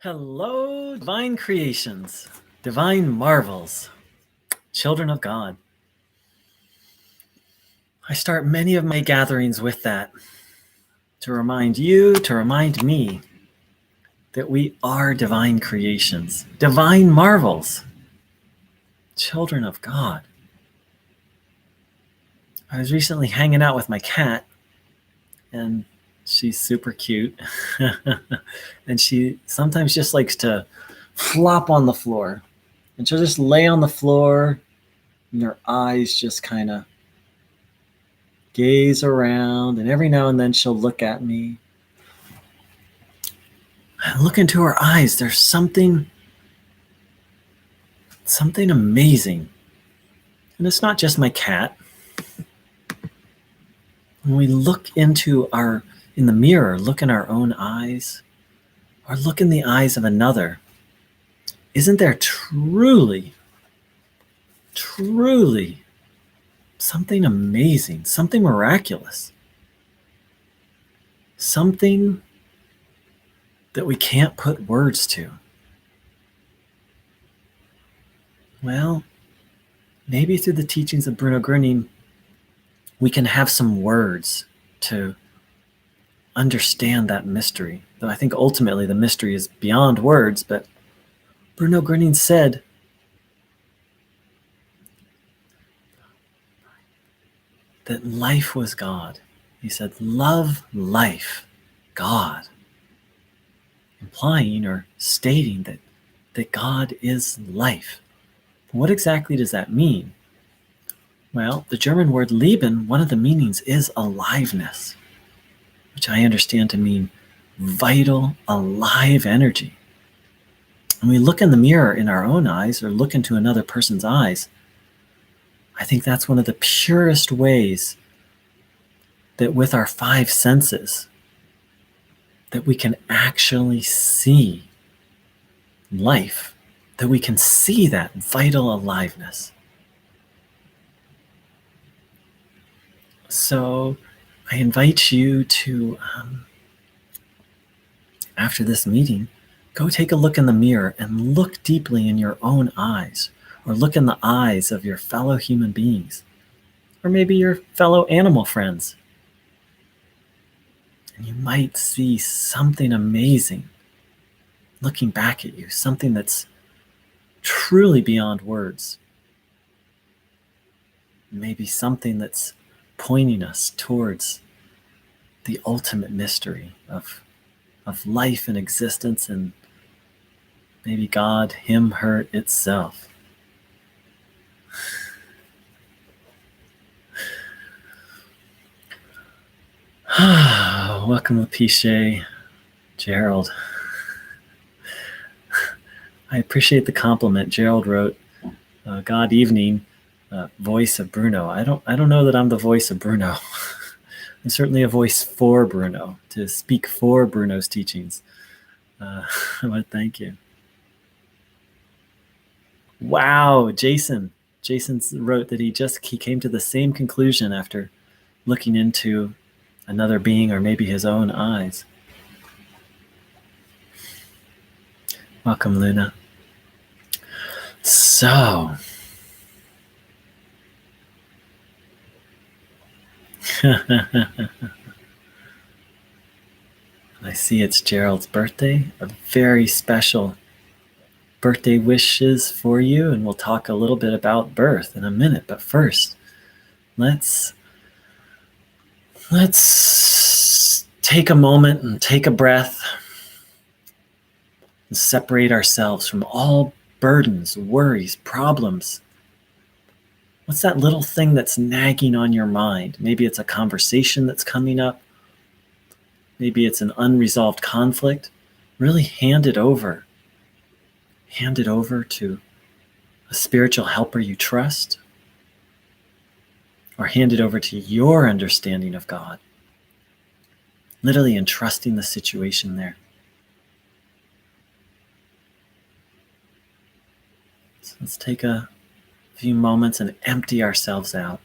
Hello, divine creations, divine marvels, children of God. I start many of my gatherings with that to remind you, to remind me that we are divine creations, divine marvels, children of God. I was recently hanging out with my cat, and she's super cute. And she sometimes just likes to flop on the floor. And she'll just lay on the floor, and her eyes just kind of gaze around, and every now and then she'll look at me. I look into her eyes. There's something amazing. And it's not just my cat. When we look in the mirror, look in our own eyes, or look in the eyes of another, isn't there truly something amazing, something miraculous, something that we can't put words to? Well, maybe through the teachings of Bruno Groening, we can have some words to understand that mystery. Though I think ultimately the mystery is beyond words, but Bruno Groening said that life was God. He said, love, life, God, implying or stating that God is life. What exactly does that mean? Well, the German word Leben, one of the meanings is aliveness, which I understand to mean vital, alive energy. When we look in the mirror in our own eyes or look into another person's eyes, I think that's one of the purest ways that with our five senses, that we can actually see life, that we can see that vital aliveness. So I invite you to, after this meeting, go take a look in the mirror and look deeply in your own eyes, or look in the eyes of your fellow human beings, or maybe your fellow animal friends. And you might see something amazing looking back at you, something that's truly beyond words. Maybe something that's pointing us towards the ultimate mystery of life and existence, and maybe God, Him, her itself. Welcome, Lapiche, Gerald. I appreciate the compliment. Gerald wrote, God evening, voice of Bruno. I don't know that I'm the voice of Bruno. I'm certainly a voice for Bruno, to speak for Bruno's teachings. But thank you. Wow, Jason. Jason wrote that he came to the same conclusion after looking into another being, or maybe his own eyes. Welcome, Luna. So, I see it's Gerald's birthday. A very special birthday wishes for you, and we'll talk a little bit about birth in a minute. But first, let's take a moment and take a breath and separate ourselves from all burdens, worries, problems. What's that little thing that's nagging on your mind? Maybe it's a conversation that's coming up. Maybe it's an unresolved conflict. Really hand it over. Hand it over to a spiritual helper you trust, or hand it over to your understanding of God. Literally entrusting the situation there. So let's take a few moments and empty ourselves out.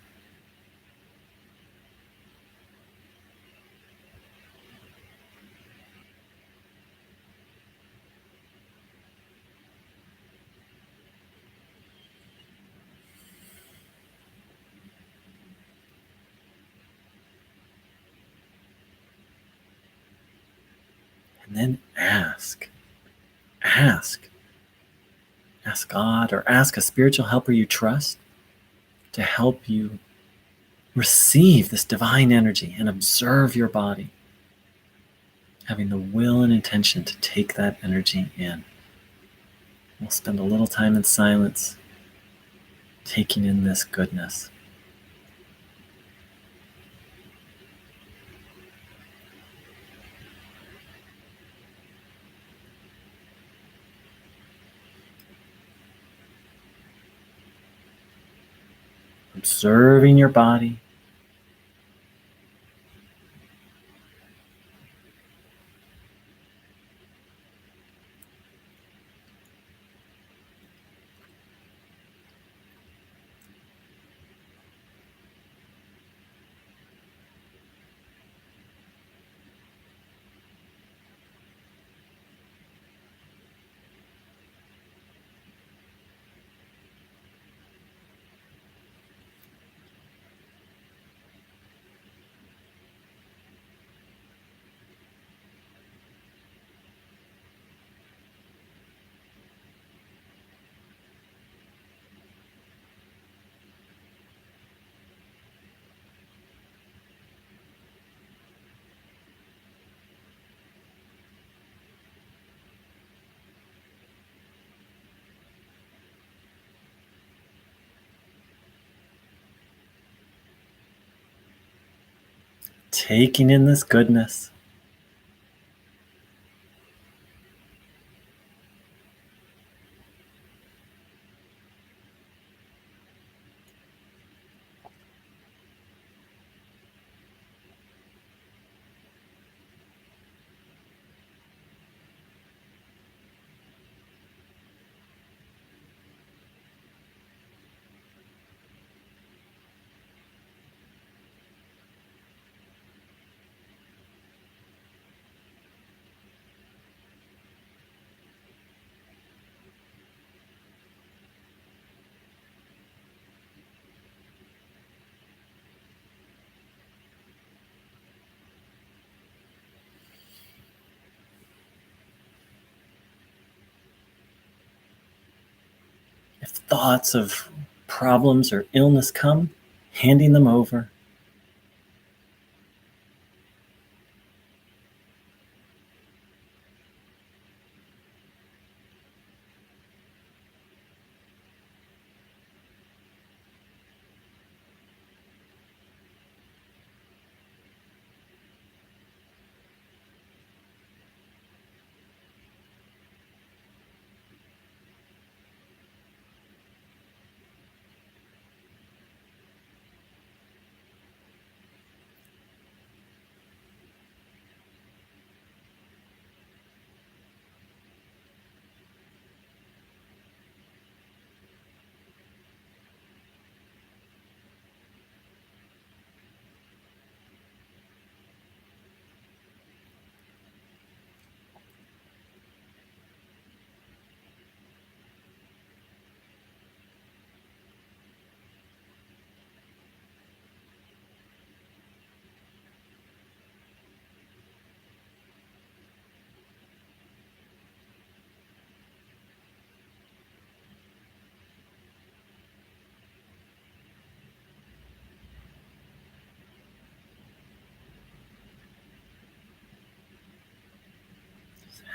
And then ask. Ask. Ask God or ask a spiritual helper you trust to help you receive this divine energy and observe your body, having the will and intention to take that energy in. We'll spend a little time in silence, taking in this goodness. Observing your body. Taking in this goodness. If thoughts of problems or illness come, handing them over.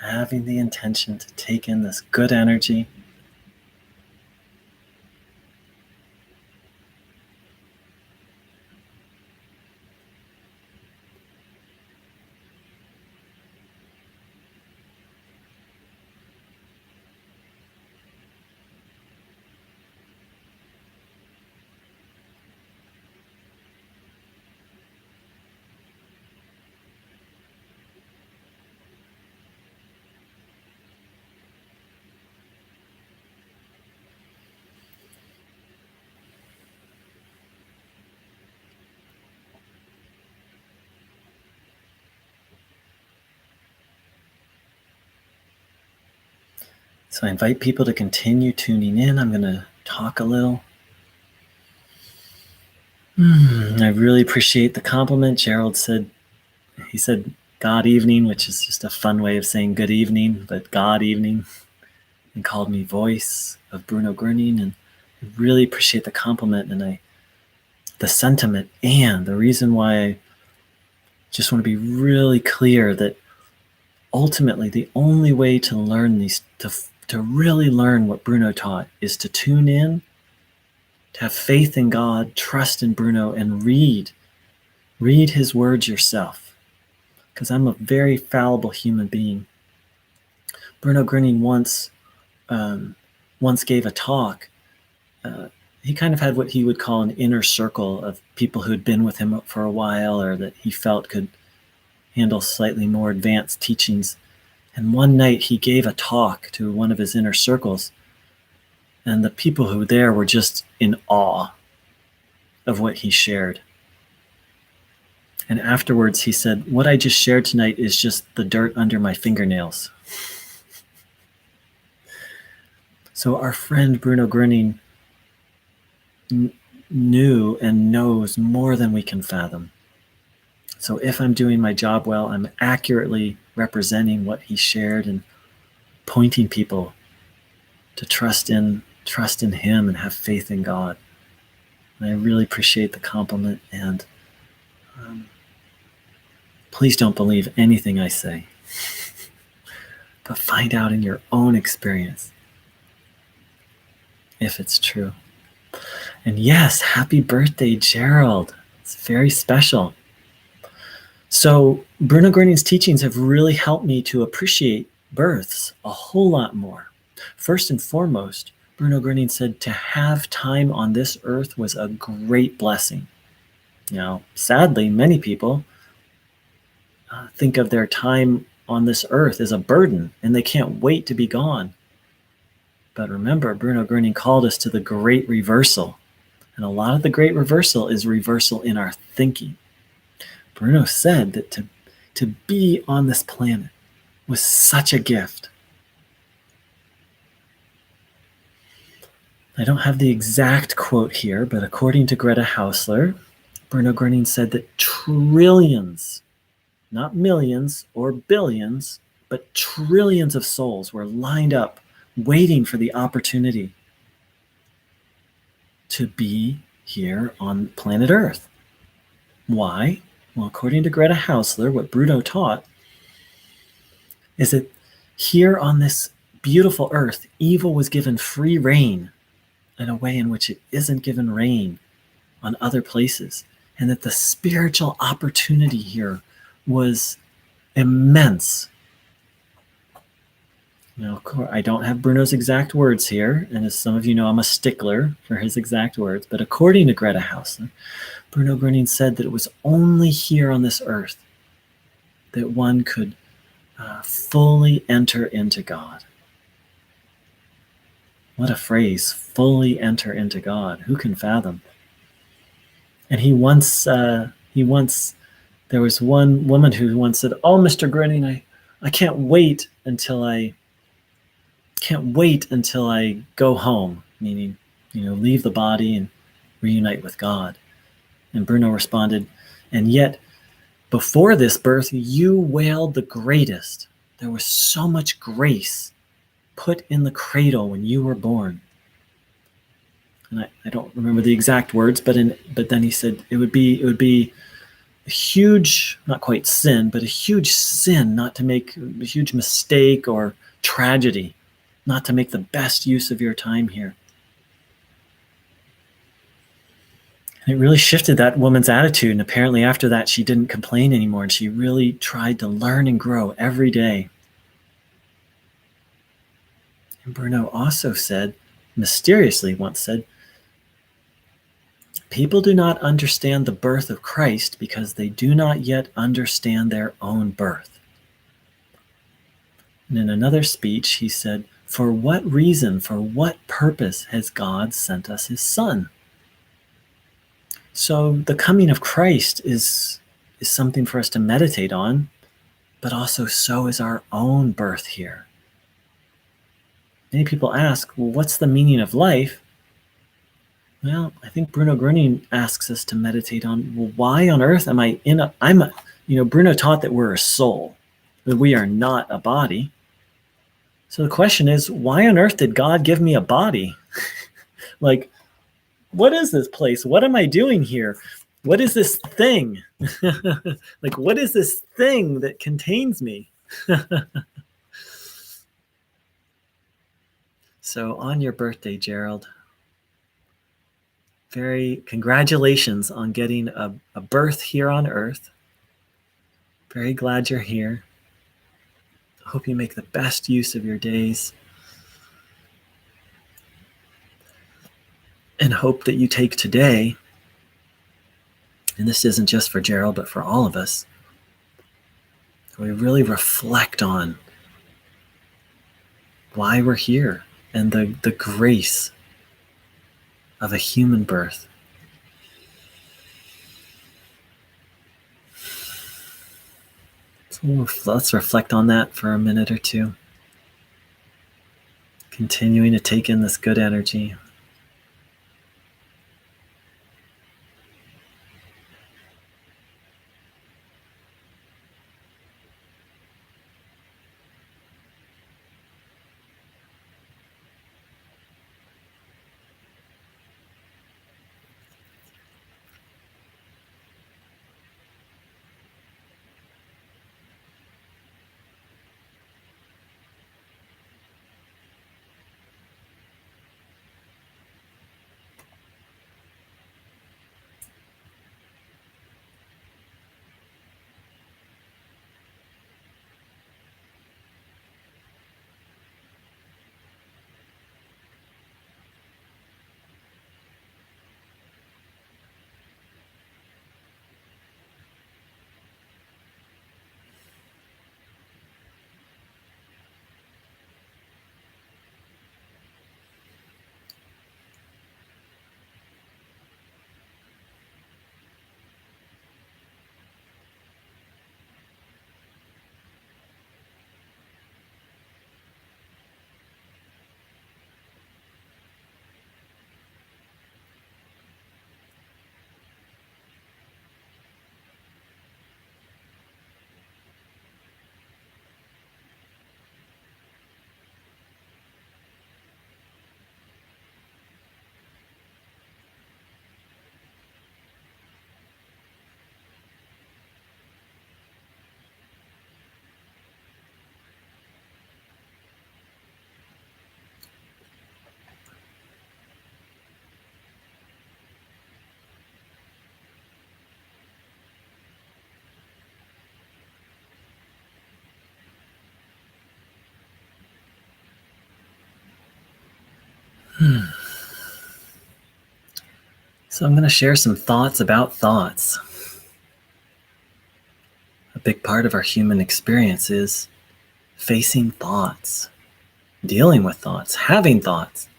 Having the intention to take in this good energy. So I invite people to continue tuning in. I'm going to talk a little. I really appreciate the compliment. Gerald said, he said, God evening, which is just a fun way of saying good evening, but God evening, and called me voice of Bruno Groening. And I really appreciate the compliment and the sentiment, and the reason why I just want to be really clear that ultimately the only way to learn these, to really learn what Bruno taught, is to tune in, to have faith in God, trust in Bruno, and read his words yourself. Because I'm a very fallible human being. Bruno Groening once gave a talk. He kind of had what he would call an inner circle of people who had been with him for a while, or that he felt could handle slightly more advanced teachings. And one night he gave a talk to one of his inner circles, and the people who were there were just in awe of what he shared. And afterwards he said, "What I just shared tonight is just the dirt under my fingernails." So our friend Bruno Groening knew and knows more than we can fathom. So if I'm doing my job well, I'm accurately representing what he shared and pointing people to trust in him and have faith in God. And I really appreciate the compliment, and please don't believe anything I say, but find out in your own experience if it's true. And yes, happy birthday, Gerald. It's very special. So Bruno Groening's teachings have really helped me to appreciate births a whole lot more. First and foremost, Bruno Groening said to have time on this earth was a great blessing. Now, sadly, many people think of their time on this earth as a burden, and they can't wait to be gone. But remember, Bruno Groening called us to the great reversal. And a lot of the great reversal is reversal in our thinking. Bruno said that to be on this planet was such a gift. I don't have the exact quote here, but according to Greta Hausler, Bruno Groening said that trillions, not millions or billions, but trillions of souls were lined up waiting for the opportunity to be here on planet Earth. Why? Well, according to Greta Hausler, what Bruno taught is that here on this beautiful Earth, evil was given free rein in a way in which it isn't given rein on other places, and that the spiritual opportunity here was immense. Now, of course, I don't have Bruno's exact words here, and as some of you know, I'm a stickler for his exact words, but according to Greta Hausler, Bruno Groening said that it was only here on this earth that one could fully enter into God. What a phrase, fully enter into God. Who can fathom? And there was one woman who once said, "Oh, Mr. Groening, I can't wait until I go home," meaning, leave the body and reunite with God. And Bruno responded, "And yet, before this birth, you wailed the greatest. There was so much grace put in the cradle when you were born." And I don't remember the exact words, but then he said it would be a huge, not quite sin, but a huge sin not to make a huge mistake or tragedy, not to make the best use of your time here. And it really shifted that woman's attitude, and apparently after that she didn't complain anymore, and she really tried to learn and grow every day. And Bruno also said, mysteriously once said, "People do not understand the birth of Christ because they do not yet understand their own birth." And in another speech, he said, "For what reason, for what purpose has God sent us his Son?" So the coming of Christ is something for us to meditate on, but also so is our own birth here. Many people ask, well, what's the meaning of life? Well, I think Bruno Groening asks us to meditate on, well, why on earth am I Bruno taught that we're a soul, that we are not a body. So the question is, why on earth did God give me a body? Like, what is this place? What am I doing here? What is this thing? Like, what is this thing that contains me? So on your birthday, Gerald, congratulations on getting a birth here on earth. Very glad you're here. Hope you make the best use of your days. And hope that you take today, and this isn't just for Gerald, but for all of us, we really reflect on why we're here and the grace of a human birth. So let's reflect on that for a minute or two. Continuing to take in this good energy. So I'm going to share some thoughts about thoughts. A big part of our human experience is facing thoughts, dealing with thoughts, having thoughts.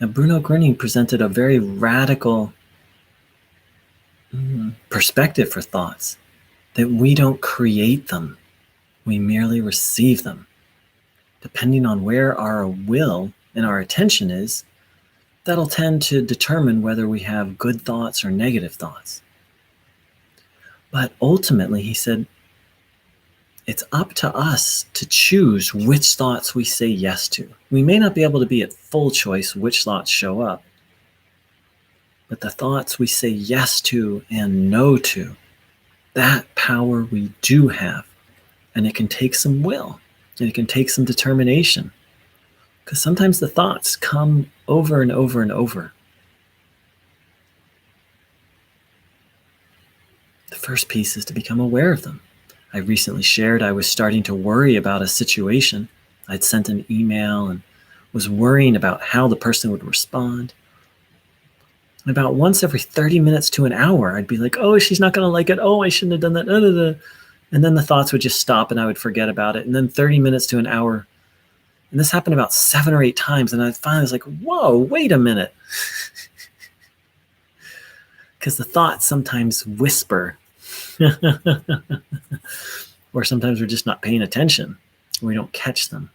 Now, Bruno Groening presented a very radical perspective for thoughts, that we don't create them, we merely receive them. Depending on where our will and our attention is, that'll tend to determine whether we have good thoughts or negative thoughts. But ultimately, he said, it's up to us to choose which thoughts we say yes to. We may not be able to be at full choice which thoughts show up, but the thoughts we say yes to and no to, that power we do have. And it can take some will, and it can take some determination. Because sometimes the thoughts come over and over and over. The first piece is to become aware of them. I recently shared I was starting to worry about a situation. I'd sent an email and was worrying about how the person would respond. And about once every 30 minutes to an hour, I'd be like, oh, she's not going to like it. Oh, I shouldn't have done that. And then the thoughts would just stop and I would forget about it. And then 30 minutes to an hour. And this happened about 7 or 8 times. And I finally was like, whoa, wait a minute. Because the thoughts sometimes whisper. Or sometimes we're just not paying attention. We don't catch them.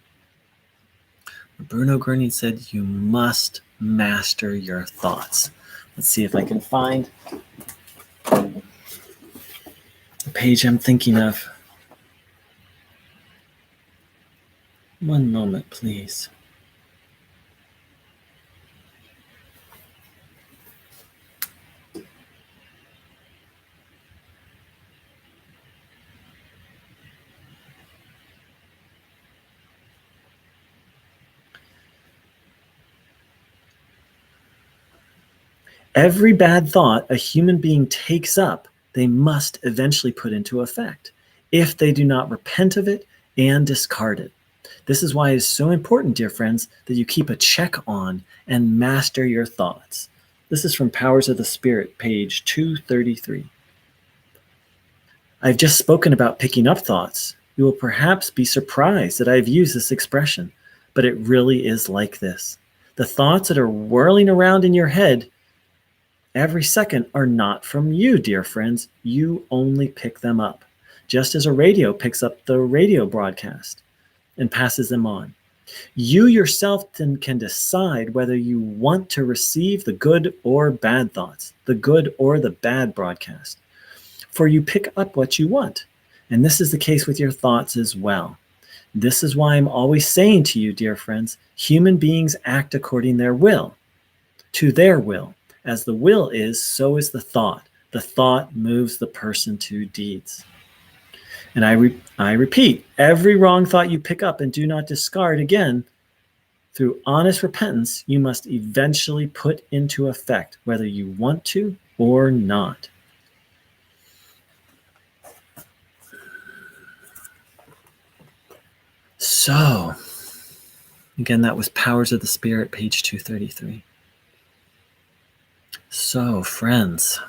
Bruno Groening said, you must master your thoughts. Let's see if I can find a page I'm thinking of. One moment, please. Every bad thought a human being takes up, they must eventually put into effect, if they do not repent of it and discard it. This is why it is so important, dear friends, that you keep a check on and master your thoughts. This is from Powers of the Spirit, page 233. I've just spoken about picking up thoughts. You will perhaps be surprised that I've used this expression, but it really is like this. The thoughts that are whirling around in your head every second are not from you, dear friends. You only pick them up, just as a radio picks up the radio broadcast and passes them on. You yourself then can decide whether you want to receive the good or bad thoughts, the good or the bad broadcast. For you pick up what you want. And this is the case with your thoughts as well. This is why I'm always saying to you, dear friends, human beings act according to their will. As the will is, so is the thought. The thought moves the person to deeds. And I repeat, every wrong thought you pick up and do not discard again, through honest repentance, you must eventually put into effect, whether you want to or not. So, again, that was Powers of the Spirit, page 233. So, friends,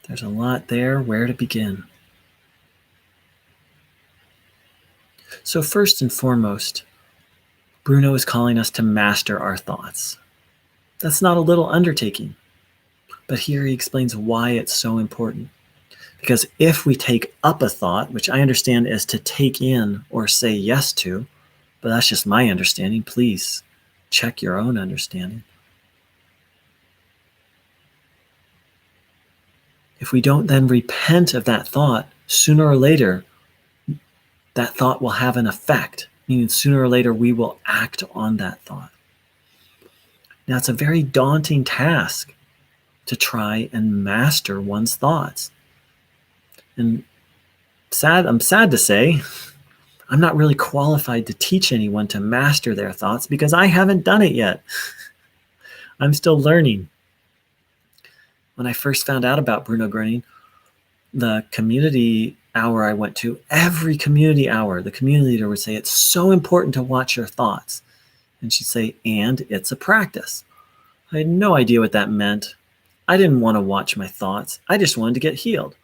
there's a lot there. Where to begin? So, first and foremost, Bruno is calling us to master our thoughts. That's not a little undertaking, but here he explains why it's so important. Because if we take up a thought, which I understand is to take in or say yes to, but that's just my understanding. Please check your own understanding. If we don't then repent of that thought, sooner or later, that thought will have an effect, meaning sooner or later we will act on that thought. Now, it's a very daunting task to try and master one's thoughts. And I'm sad to say, I'm not really qualified to teach anyone to master their thoughts because I haven't done it yet. I'm still learning. When I first found out about Bruno Groening, the community hour I went to, every community hour, the community leader would say, it's so important to watch your thoughts. And she'd say, and it's a practice. I had no idea what that meant. I didn't want to watch my thoughts. I just wanted to get healed.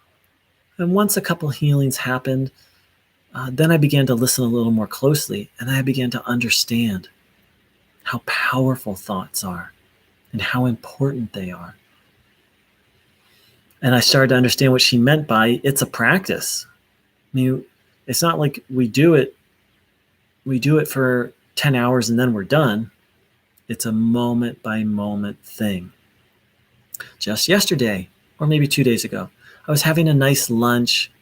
And once a couple healings happened, then I began to listen a little more closely, and I began to understand how powerful thoughts are and how important they are. And I started to understand what she meant by it's a practice. I mean, it's not like we do it for 10 hours and then we're done. It's a moment by moment thing. Just yesterday, or maybe 2 days ago, I was having a nice lunch,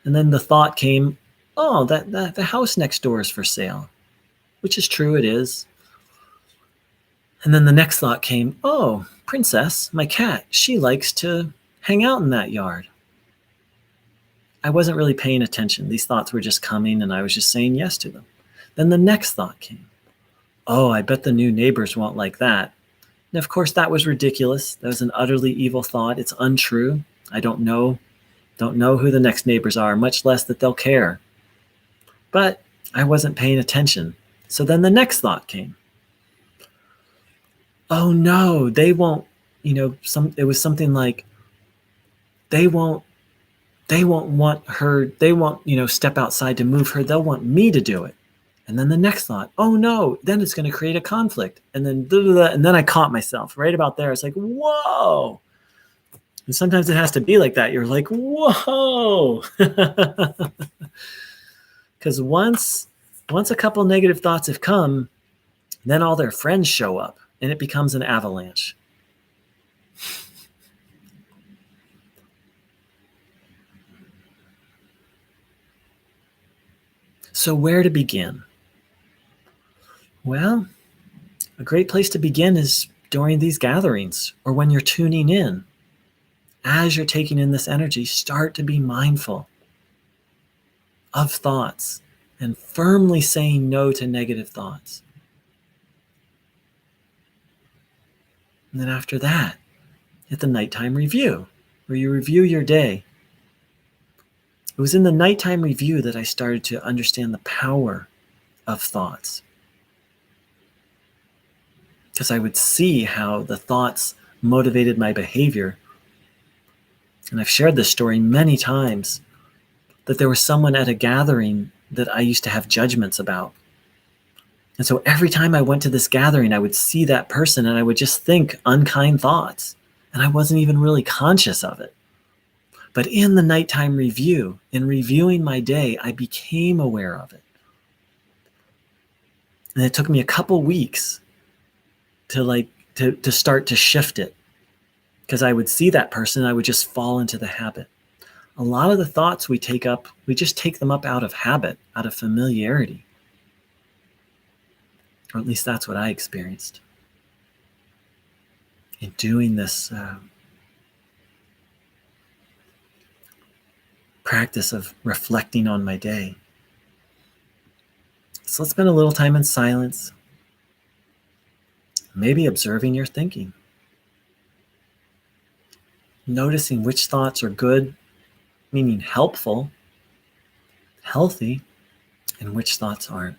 and then the thought came, oh, that the house next door is for sale, which is true, it is. And then the next thought came, oh, Princess, my cat, she likes to hang out in that yard. I wasn't really paying attention. These thoughts were just coming, and I was just saying yes to them. Then the next thought came, oh, I bet the new neighbors won't like that. And of course, that was ridiculous. That was an utterly evil thought. It's untrue. I don't know who the next neighbors are, much less that they'll care. But I wasn't paying attention. So then the next thought came. Oh no, they won't, it was something like, they won't want her, they won't, step outside to move her. They'll want me to do it. And then the next thought, oh no, then it's going to create a conflict. And then, and then I caught myself right about there. It's like, whoa. And sometimes it has to be like that. You're like, whoa. Because once a couple negative thoughts have come, then all their friends show up and it becomes an avalanche. So, where to begin? Well, a great place to begin is during these gatherings or when you're tuning in. As you're taking in this energy, start to be mindful of thoughts and firmly saying no to negative thoughts. And then after that, hit the nighttime review, where you review your day. It was in the nighttime review that I started to understand the power of thoughts. Because I would see how the thoughts motivated my behavior. And I've shared this story many times, that there was someone at a gathering that I used to have judgments about. And so every time I went to this gathering, I would see that person and I would just think unkind thoughts. And I wasn't even really conscious of it. But in the nighttime review, in reviewing my day, I became aware of it. And it took me a couple weeks to start to shift it, because I would see that person and I would just fall into the habit. A lot of the thoughts we take up, we just take them up out of habit, out of familiarity. Or at least that's what I experienced in doing this practice of reflecting on my day. So let's spend a little time in silence, maybe observing your thinking, noticing which thoughts are good, meaning helpful, healthy, and which thoughts aren't.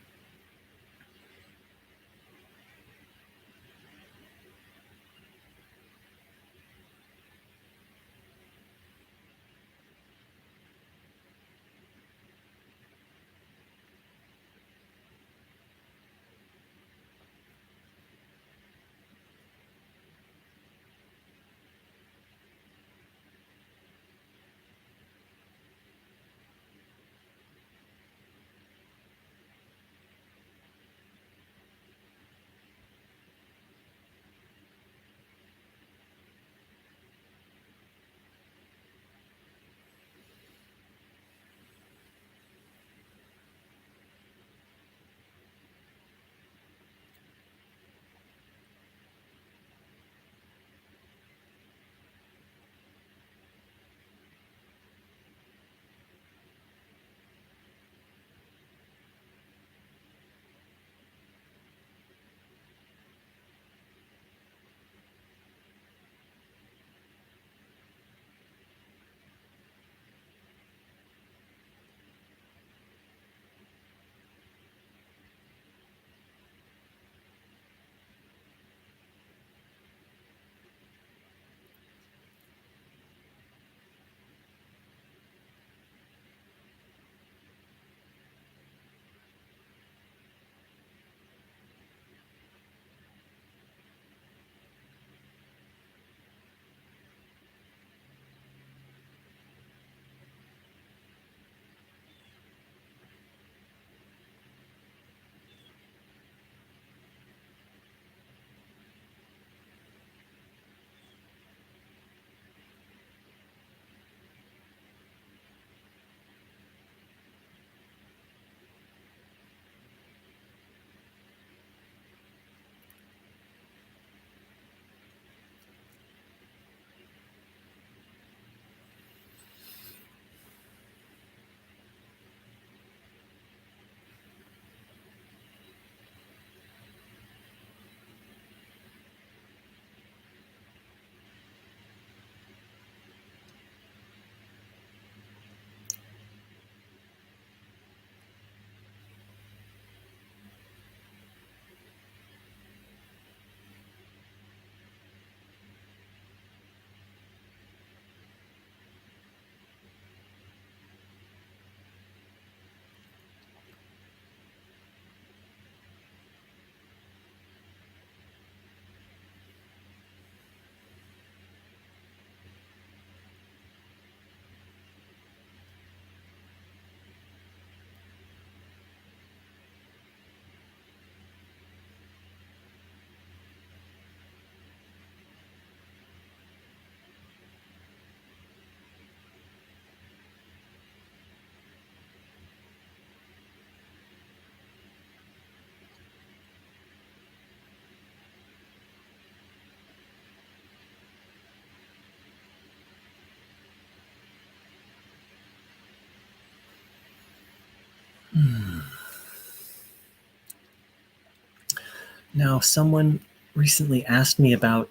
Now, someone recently asked me about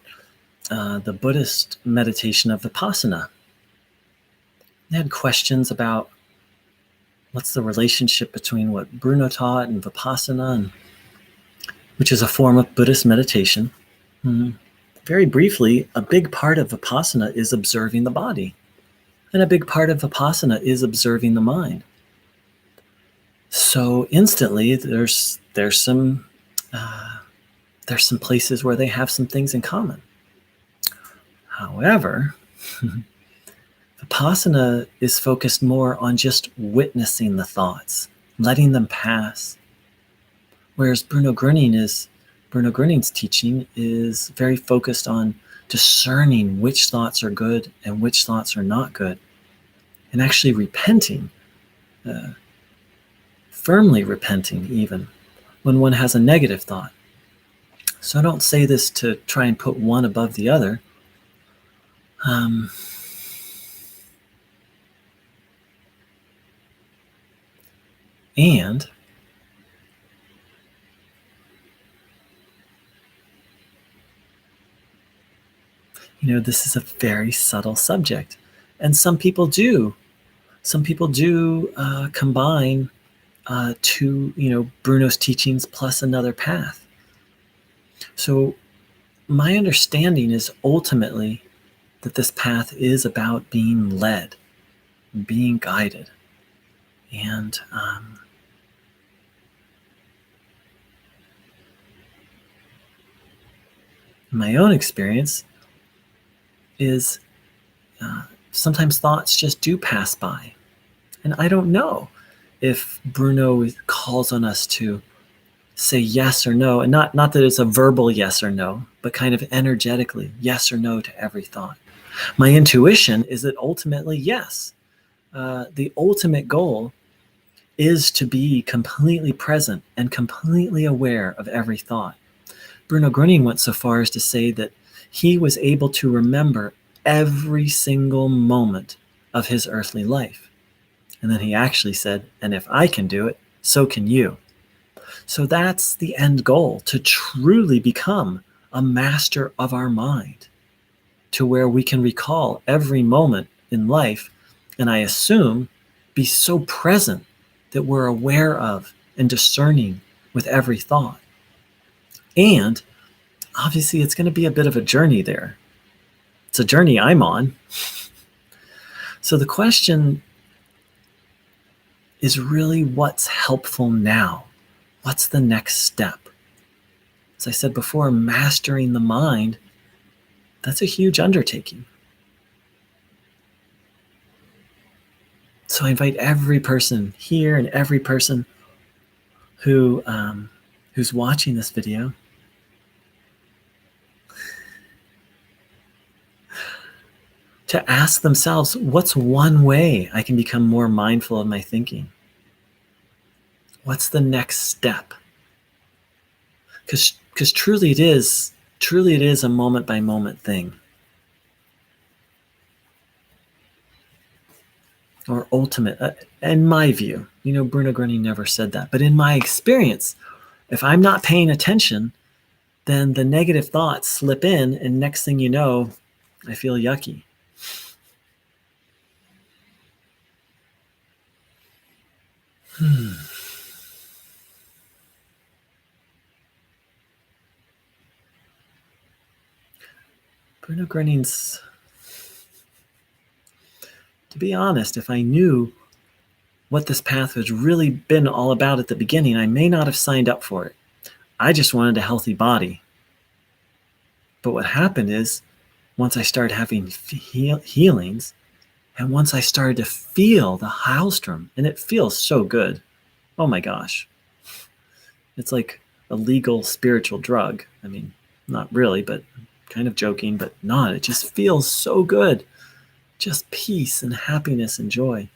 the Buddhist meditation of Vipassana. They had questions about what's the relationship between what Bruno taught and Vipassana, which is a form of Buddhist meditation. Very briefly, a big part of Vipassana is observing the body, and a big part of Vipassana is observing the mind. So instantly, there's some places where they have some things in common. However, Vipassana is focused more on just witnessing the thoughts, letting them pass. Whereas Bruno Groening's teaching is very focused on discerning which thoughts are good and which thoughts are not good, and actually repenting, firmly repenting even, when one has a negative thought. So I don't say this to try and put one above the other. And this is a very subtle subject, and some people do combine Bruno's teachings plus another path. So my understanding is ultimately that this path is about being led, being guided, and my own experience is sometimes thoughts just do pass by. And I don't know if Bruno calls on us to say yes or no, and not that it's a verbal yes or no, but kind of energetically, yes or no to every thought. My intuition is that ultimately, yes. The ultimate goal is to be completely present and completely aware of every thought. Bruno Groening went so far as to say that he was able to remember every single moment of his earthly life. And then he actually said, and if I can do it, so can you. So that's the end goal, to truly become a master of our mind, to where we can recall every moment in life, and I assume be so present that we're aware of and discerning with every thought. And obviously, it's going to be a bit of a journey there. It's a journey I'm on. So the question is really, what's helpful now? What's the next step? As I said before, mastering the mind, that's a huge undertaking. So I invite every person here and every person who's watching this video to ask themselves, what's one way I can become more mindful of my thinking? What's the next step? Because truly it is a moment by moment thing. Or ultimate, in my view. Bruno Groening never said that. But in my experience, if I'm not paying attention, then the negative thoughts slip in, and next thing you know, I feel yucky. Bruno Groening's, to be honest, if I knew what this path has really been all about at the beginning, I may not have signed up for it. I just wanted a healthy body. But what happened is, once I started having healings, and once I started to feel the Heilstrom, and it feels so good. Oh my gosh. It's like a legal spiritual drug. I mean, not really, but kind of joking, but not. It just feels so good. Just peace and happiness and joy.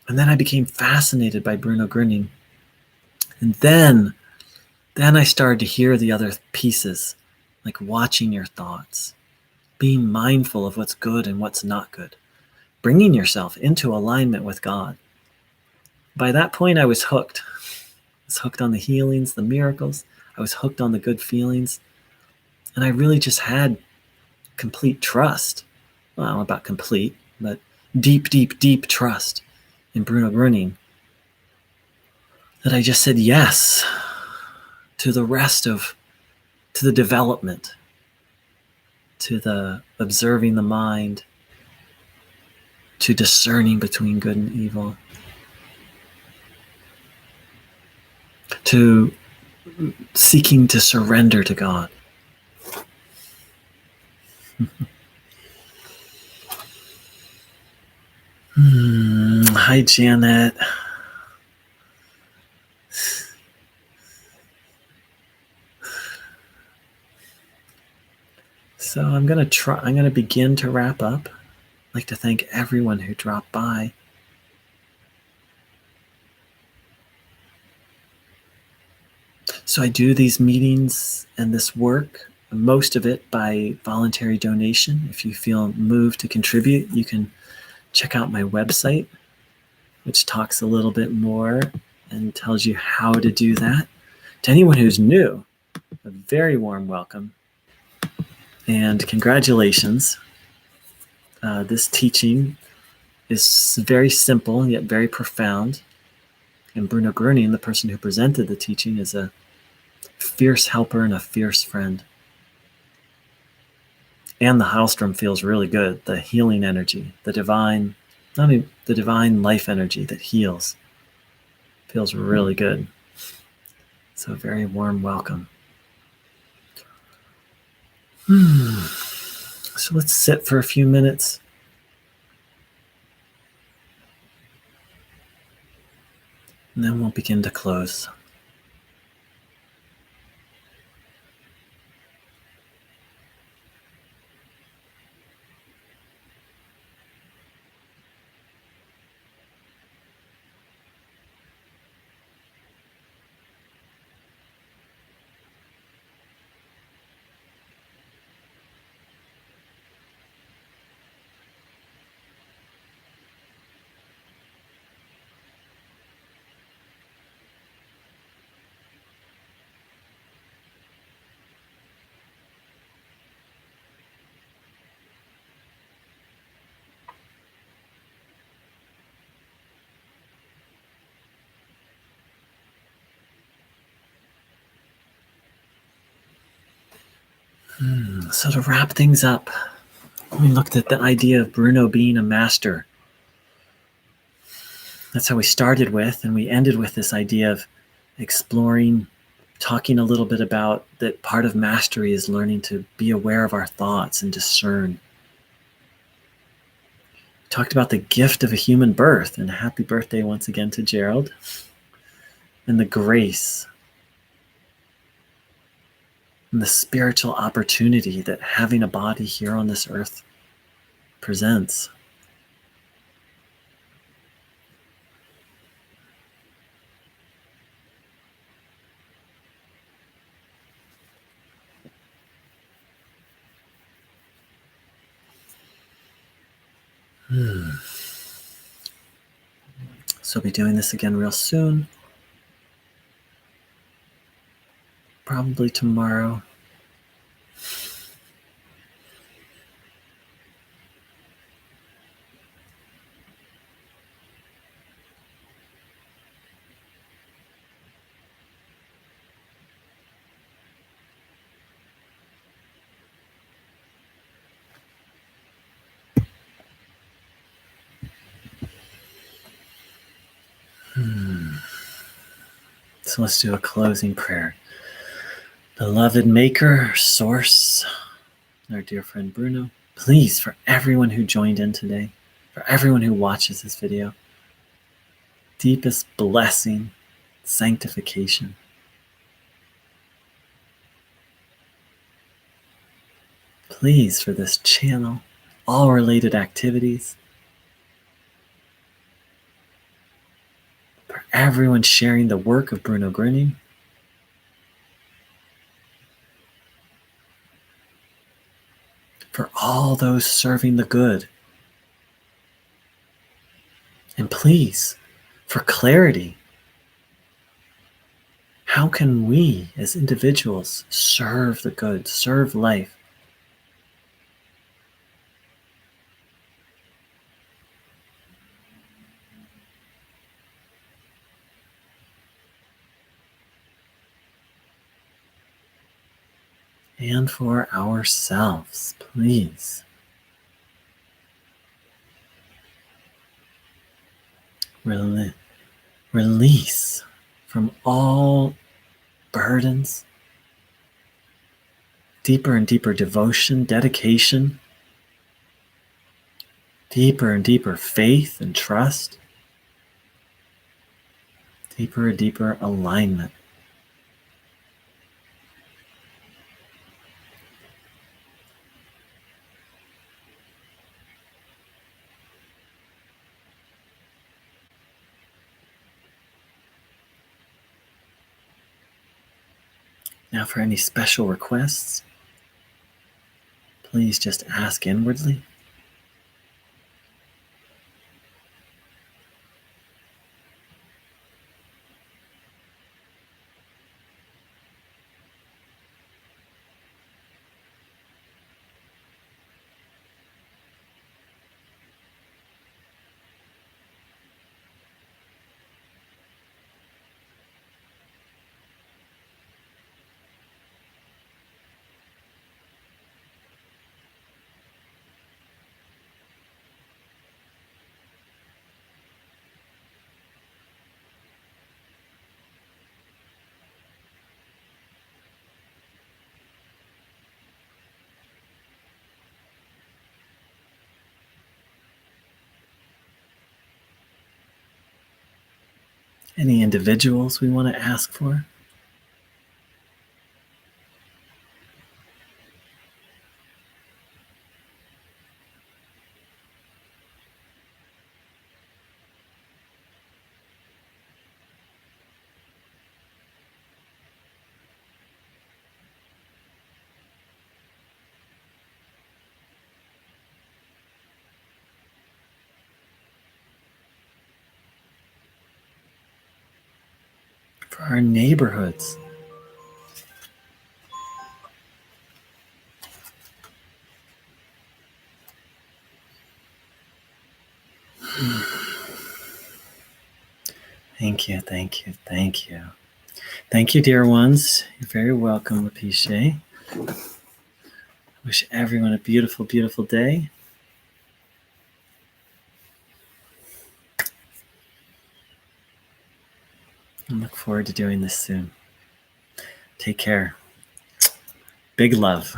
And then I became fascinated by Bruno Groening. And then I started to hear the other pieces, like watching your thoughts, being mindful of what's good and what's not good, bringing yourself into alignment with God. By that point, I was hooked. I was hooked on the healings, the miracles. I was hooked on the good feelings. And I really just had complete trust. Well, I don't know about complete, but deep, deep, deep trust in Bruno Groening, that I just said yes to the rest of, to the development, to the observing the mind, to discerning between good and evil, to seeking to surrender to God. Hi, Janet. So I'm going to begin to wrap up. I'd like to thank everyone who dropped by. So I do these meetings and this work, most of it by voluntary donation. If you feel moved to contribute, you can check out my website, which talks a little bit more and tells you how to do that. To anyone who's new, a very warm welcome and congratulations. This teaching is very simple yet very profound. And Bruno Groening, the person who presented the teaching, is a fierce helper and a fierce friend. And the Hallstrom feels really good. The healing energy, the divine life energy that heals, feels really good. So a very warm welcome. So let's sit for a few minutes. And then we'll begin to close. So to wrap things up, we looked at the idea of Bruno being a master. That's how we started with, and we ended with this idea of exploring, talking a little bit about that part of mastery is learning to be aware of our thoughts and discern. We talked about the gift of a human birth, and happy birthday once again to Gerald, and the grace and the spiritual opportunity that having a body here on this earth presents. So I'll be doing this again real soon. Probably tomorrow. So let's do a closing prayer. Beloved Maker, Source, our dear friend Bruno, please, for everyone who joined in today, for everyone who watches this video, deepest blessing, sanctification. Please, for this channel, all related activities, for everyone sharing the work of Bruno Groening, for all those serving the good, and please, for clarity. How can we as individuals serve the good, serve life? And for ourselves, please. Release from all burdens, deeper and deeper devotion, dedication, deeper and deeper faith and trust, deeper and deeper alignment. Now, for any special requests, please just ask inwardly. Any individuals we want to ask for? For our neighborhoods? Thank you, thank you, thank you. Thank you, dear ones. You're very welcome, Lapishe. Wish everyone a beautiful, beautiful day. And look forward to doing this soon. Take care. Big love.